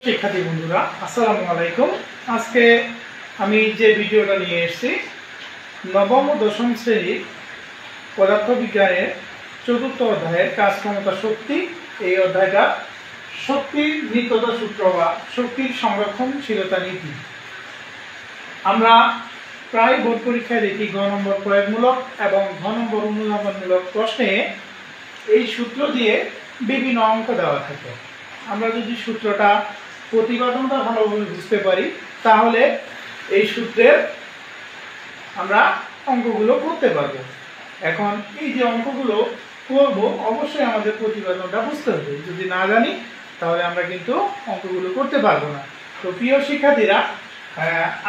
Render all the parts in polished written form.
শিক্ষার্থী বন্ধুরা আসসালামু আলাইকুম। আজকে আমি যে ভিডিওটা নিয়ে এসেছি নবম ও দশম শ্রেণীর পদার্থবিজ্ঞানের চতুর্থ অধ্যায়ের কাজ ক্ষমতা শক্তি। এই অধ্যায়টা শক্তির নিত্যতা সূত্র বা শক্তির সংরক্ষণশীলতা নীতি। আমরা প্রায় বোর্ড পরীক্ষায় দেখি গ নম্বর প্রয়োগমূলক এবং ঘ নম্বর অনুধাবনমূলক প্রশ্নে এই সূত্র দিয়ে বিভিন্ন অঙ্ক দেওয়া থাকে। আমরা যদি সূত্রটা প্রতিপাদনটা ভালোভাবে বুঝতে পারি তাহলে এই সূত্রের আমরা অঙ্কগুলো করতে পারবো। এখন এই যে অঙ্কগুলো করব অবশ্যই আমাদের প্রতিপাদনটা বুঝতে হবে। যদি না জানি তাহলে আমরা কিন্তু অঙ্কগুলো করতে পারবো না। তো প্রিয় শিক্ষার্থীরা,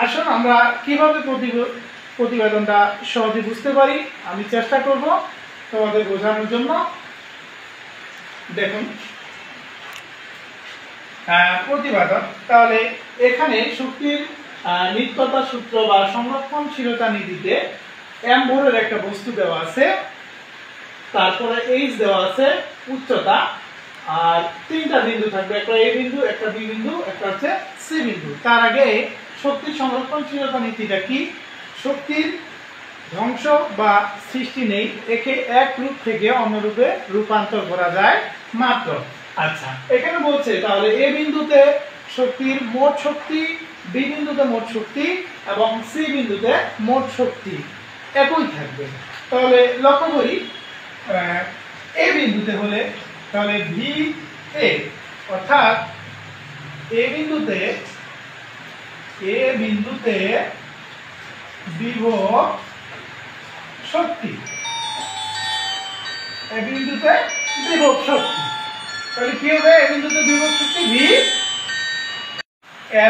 আসুন আমরা কিভাবে প্রতিবেদনটা সহজে বুঝতে পারি আমি চেষ্টা করব তোমাদের বোঝানোর জন্য। দেখুন প্রতিবেদন, তাহলে এখানে শক্তির নিত্যতা সূত্র বা সংরক্ষণশীলতা নীতিতে এম ভরের একটা বস্তু দেওয়া আছে, তারপরে এইচ দেওয়া আছে উচ্চতা, আর তিনটা বিন্দু থাকবে, একটা এ বিন্দু, একটা বি বিন্দু, একটা হচ্ছে সি বিন্দু। তার আগে শক্তির সংরক্ষণশীলতা নীতিটা কি? শক্তির ধ্বংস বা সৃষ্টি নেই, একে এক রূপ থেকে অন্য রূপে রূপান্তর করা যায় মাত্র। আচ্ছা, এখানে বলছে তাহলে এ বিন্দুতে শক্তির মোট শক্তি, বি বিন্দুতে মোট শক্তি এবং সি বিন্দুতে মোট শক্তি একই থাকবে। তাহলে লক্ষ্য করি এ বিন্দুতে হলে তাহলে ভি এ, অর্থাৎ এ বিন্দুতে বিভব শক্তি, এ বিন্দুতে বিভব শক্তি, তাহলে কি হবে? এ বিন্দুতে বিভব শক্তি V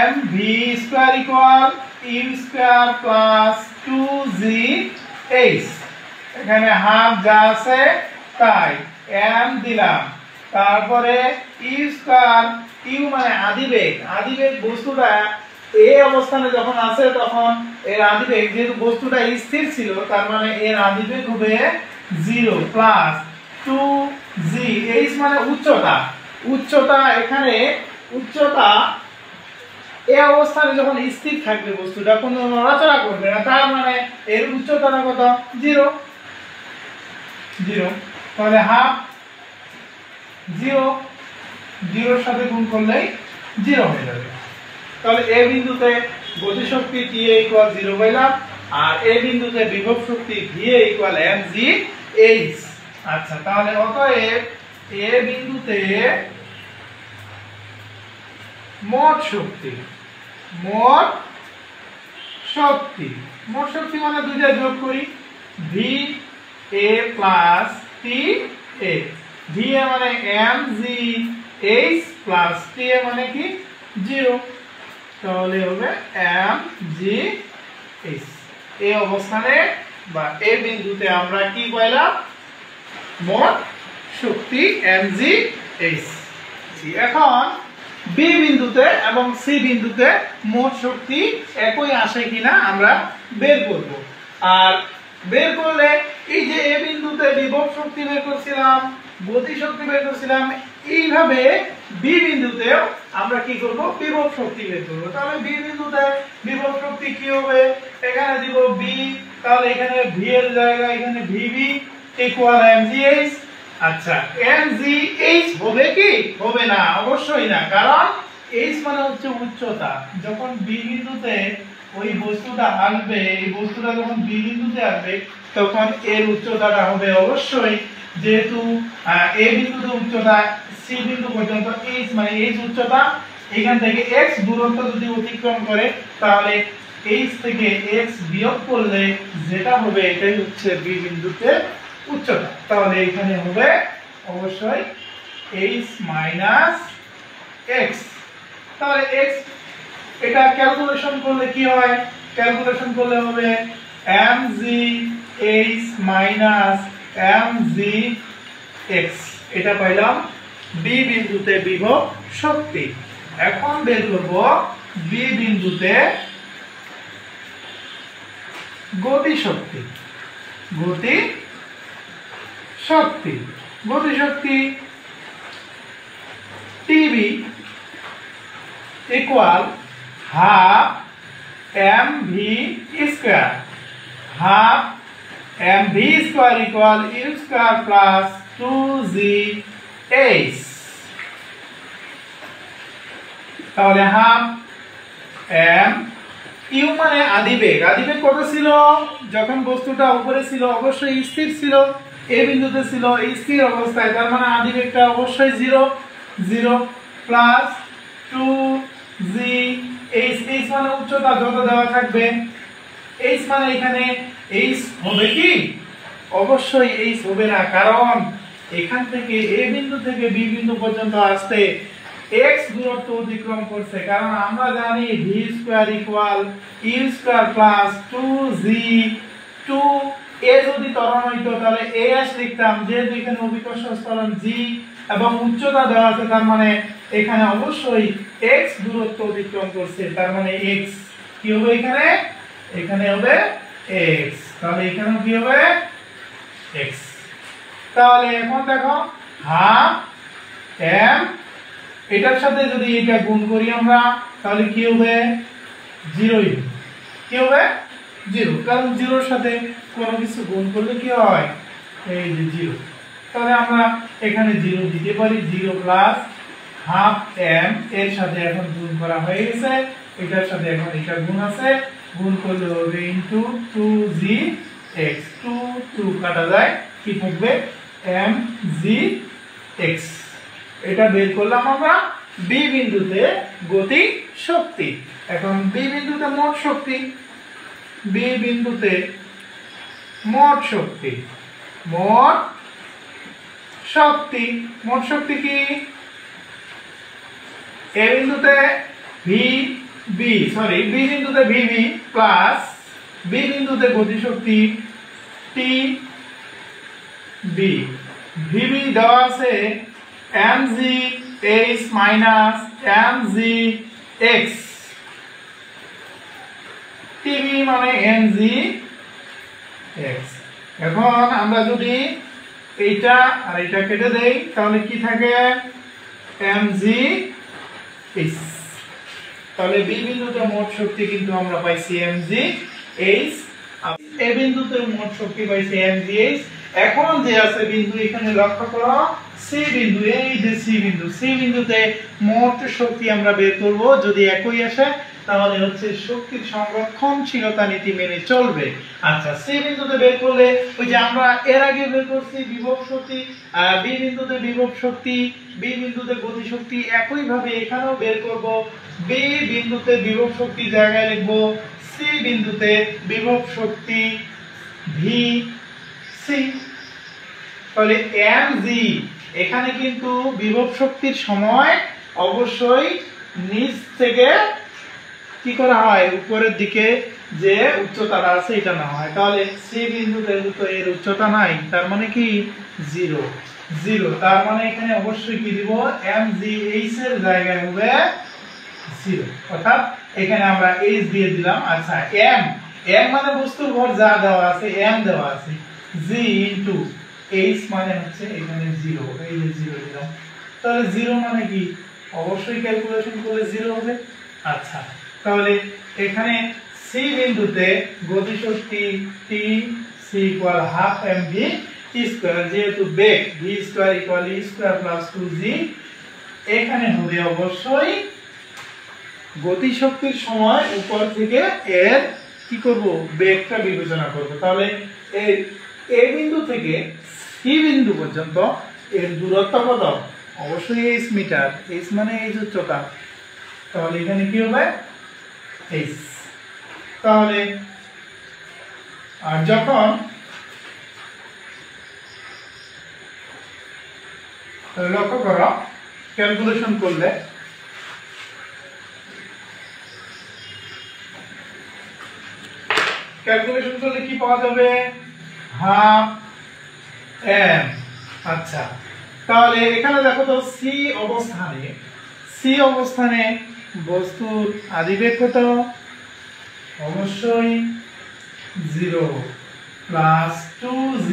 M V square equal U square plus 2g h। এখানে হাফ যা আছে তাই এম দিলাম, তারপরে ইউ স্কয়ার, ইউ মানে আদিবেগ, আদিবেগ বস্তুটা এই অবস্থানে যখন আছে তখন এর আদিবেগ, যেহেতু বস্তুটা স্থির ছিল তার মানে এর আদিবেগ হবে 0 প্লাস 2g h মানে উচ্চতা। উচ্চতা এখানে উচ্চতা এই অবস্থানে যখন স্থির থাকবে বস্তুটা কোনো নড়াচড়া করবে না, তার মানে এর উচ্চতাটা কত? 0। তাহলে হাফ 0 0 সাথে গুণ করলেই 0 হয়ে যাবে। তাহলে এ বিন্দুতে গতিশক্তি টি এ ইকুয়াল 0 পাইলাম, আর এ বিন্দুতে বিভব শক্তি V A equal M G H. আচ্ছা, তাহলে অতএব এ বিন্দুতে মোট শক্তি মানে দুইটা যোগ করি, V A plus T A. V A মানে এম জি এইচ প্লাস টি এ মানে কি 0, তাহলে হবে এম জি এইচ। এই অবস্থানে বা এই বিন্দুতে আমরা কি পাইলাম? মোট শক্তি এম জি এইচ। এখন বি বিন্দুতে এবং সি বিন্দুতে মোট শক্তি একই আসে কিনা আমরা বের করব। আর বের করলে এই যে এ বিন্দুতে বিভব শক্তি বের করছিলাম, গতি শক্তি বের করছিলাম, এইভাবে বি বিন্দুতেও আমরা কি করব? বিভব শক্তি বের করব। তাহলে বি বিন্দুতে বিভব শক্তি কি হবে? এখানে দিব বি, তাহলে এখানে ভি এর জায়গায় এখানে ভিবি ইকুয়াল এমজিএইচ। আচ্ছা, এমজিএইচ হবে কি? হবে না, অবশ্যই না, কারণ এইচ মানে হচ্ছে উচ্চতা। যখন বি বিন্দুতে ওই বস্তুটা আসবে, এই বস্তুটা যখন বি বিন্দুতে আসবে তখন এর উচ্চতাটা হবে অবশ্যই, যেহেতু এ বিন্দুতে উচ্চতা সি বিন্দু পর্যন্ত এইচ মানে এইচ উচ্চতা, এখান থেকে x দূরত্ব যদি অতিক্রম করে তাহলে এইচ থেকে x বিয়োগ করলে যেটা হবে এটাই হচ্ছে বি বিন্দুতে উচ্চতা। তাহলে এখানে হবে অবশ্যই h মাইনাস x। তাহলে x এটা ক্যালকুলেশন করলে কি হয়? ক্যালকুলেশন করলে হবে mg h minus mg x। এটা পাইলাম বি বিন্দুতে বিভব শক্তি। এখন বের করব বি বিন্দুতে গতি শক্তি। গতি শক্তি TB equal half M V square, half M V square equal U square plus 2gh। তাহলে হাফ এম ইউ মানে আদিবেগ, আদিবেগ কত ছিল? যখন বস্তুটা উপরে ছিল অবশ্যই স্থির ছিল, এ বিন্দুতে ছিল স্থির অবস্থায়, তার মানে আদিবেগটা অবশ্যই 0 0 প্লাস 2gh, h মানে উচ্চতা যত দেওয়া থাকবে, h মানে এখানে h হবে কি? অবশ্যই h হবে না, কারণ এখান থেকে এ বিন্দু থেকে বি বিন্দু পর্যন্ত আসতে x দূরত্ব অতিক্রম করছে, কারণ আমরা জানি v square equal u square plus 2g, 2a যদি ত্বরণ হইতো তাহলে as লিখতাম, যেহেতু এখানে অভিকর্ষ ত্বরণ g এবং উচ্চতা দেওয়া আছে, তার মানে এখানে অবশ্যই x দূরত্ব অতিক্রম করছে, তার মানে x কি হবে? এখানে এখানে হবে x, তাহলে এখানে কি হবে? x। তাহলে এখন দেখো হাফ m, এটার সাথে যদি এটা গুণ করি আমরা তাহলে কি হবে? 0 কি হবে? 0, কারণ 0 এর সাথে কোনো কিছু গুণ করলে কি হয়? এই যে 0। তাহলে আমরা এখানে 0 দিতে পারি, 0 প্লাস হাফ m, এর সাথে এখন গুণ করা হয়ে গেছে, এটার সাথে এখন এটা গুণ আছে, গুণ করলে হবে ইনটু 2gx, 2 2 কাটা যায়, কি থাকবে? mgx। এটা বের করলাম আমরা বি বিন্দুতে গতি শক্তি। এখন বি বিন্দুতে মোট শক্তি, বি বিন্দুতে মোট শক্তি, মোট শক্তি, মোট শক্তি কি? এ বিন্দুতে ভি বি, সরি বি বিন্দুতে ভিবি প্লাস বি বিন্দুতে গতি শক্তি টি বি, ভিবি দেওয়া আছে mgh মাইনাস mgx, টিবি মানে mgx। এখন আমরা যদি এইটা আর এটা কেটে দেই তাহলে কি থাকে? mgh। তাহলে বি বিন্দুতে মোট শক্তি কিন্তু আমরা পাইছি mgh, এ বিন্দুতে মোট শক্তি পাইছি mgh। এখন যে আছে বিন্দু, এখানে লক্ষ্য করো সি বিন্দু, এই যে সি বিন্দু, সি বিন্দুতে মোট শক্তি আমরা বের করব, যদি একই আসে তাহলে হচ্ছে শক্তির সংরক্ষণশীলতা নীতি মেনে চলবে। আচ্ছা, সি বিন্দুতে বের করলে ওই যে আমরা এর আগে বের করছি বিভব শক্তি, বি বিন্দুতে বিভব শক্তি, বি বিন্দুতে গতি শক্তি, একই ভাবে এখানেও বের করব। বি বিন্দুতে বিভব শক্তি জায়গায় লিখব সি বিন্দুতে বিভব শক্তি ভি সি। তাহলে mg, এখানে কিন্তু বিভব শক্তির সময় অবশ্যই নিচ থেকে কি করা হয়? উপরের দিকে যে উচ্চতাটা আছে এটা না হয়। তাহলে সি বিন্দুতে তো এর উচ্চতা নাই, তার মানে কি 0 0, তার মানে এখানে অবশ্যই কি দিব? mgh এর জায়গায় হবে 0, অর্থাৎ এখানে আমরা h দিয়ে দিলাম। আচ্ছা, m মানে বস্তুর ভর যা দেওয়া আছে, m দেওয়া আছে, g ইনটু h মানে হচ্ছে এখানে 0, এই যে 0 দিলাম। তাহলে 0 মানে কি? অবশ্যই ক্যালকুলেশন করলে 0 হবে। আচ্ছা, তাহলে এখানে সি বিন্দুতে গতি শক্তি T C equal half mv square, যেহেতু বেগ v square equal e square plus 2g, এখানে হবে অবশ্যই গতি শক্তির সময় উপর থেকে এর কি করব? বেগটা বিবেচনা করব। তাহলে এ বিন্দু থেকে সি বিন্দু পর্যন্ত এর দূরত্ব কত? অবশ্যই h মিটার, h মানে এই উচ্চতা, তাহলে এখানে কি হবে? h। তাহলে আর যখন লক্ষ্য করো ক্যালকুলেশন করলে কি পাওয়া যাবে? Half m। আচ্ছা, তাহলে এখানে দেখো তো সি অবস্থানে বস্তুর আদিবেগ কত? অবশ্যই 0 প্লাস 2g।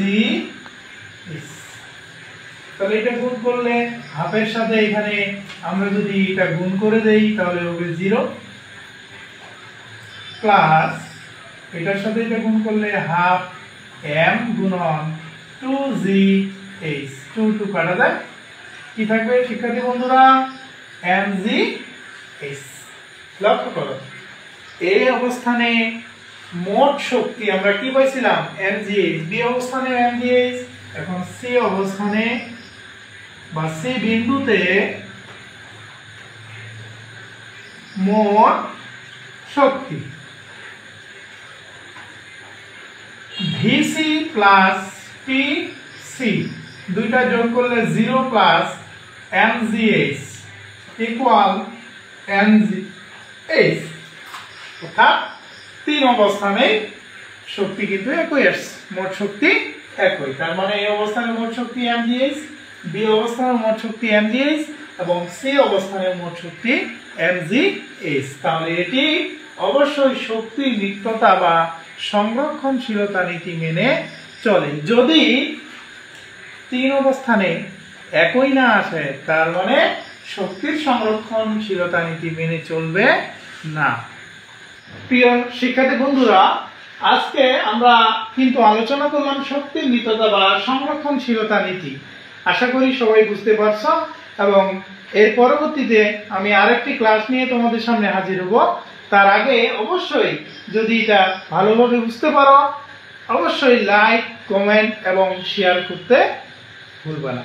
তাহলে এটা গুণ করলে হাফের সাথে এখানে আমরা যদি এটা গুণ করে দেই তাহলে হবে 0 প্লাস এটার সাথে এটা গুণ করলে হাফ m গুণন 2gh 2 2 কাটা যায় কি থাকবে শিক্ষার্থী বন্ধুরা mgh। লক্ষ্য করো এই অবস্থানে মোট শক্তি আমরা কি পাইছিলাম mgh, বি অবস্থানে mgh, এখন সি অবস্থানে বা সি বিন্দুতে মোট শক্তি ভিসি প্লাস পিসি দুইটা যোগ করলে 0 প্লাস mgh ইকুয়াল mgh, অর্থাৎ তিন অবস্থানে শক্তি কিন্তু একই আসছে, মোট শক্তি একই। তার মানে এই অবস্থানে মোট শক্তি mgh, বি অবস্থানের মোট শক্তি mgh এবং সি অবস্থানের মোট শক্তি mgh। তাহলে এটি অবশ্যই শক্তির নিত্যতা বা সংরক্ষণশীলতা নীতি মেনে চলে। যদি তিন অবস্থানে একই না আসে তার মানে শক্তির সংরক্ষণশীলতা নীতি মেনে চলবে না। প্রিয় শিক্ষার্থী বন্ধুরা, আজকে আমরা কিন্তু আলোচনা করলাম শক্তির নিত্যতা বা সংরক্ষণশীলতা নীতি। আশা করি সবাই বুঝতে পারছো এবং এর পরবর্তীতে আমি আরেকটি ক্লাস নিয়ে তোমাদের সামনে হাজির হব। তার আগে অবশ্যই যদি এটা ভালোভাবে বুঝতে পারো অবশ্যই লাইক, কমেন্ট এবং শেয়ার করতে ভুলবে না।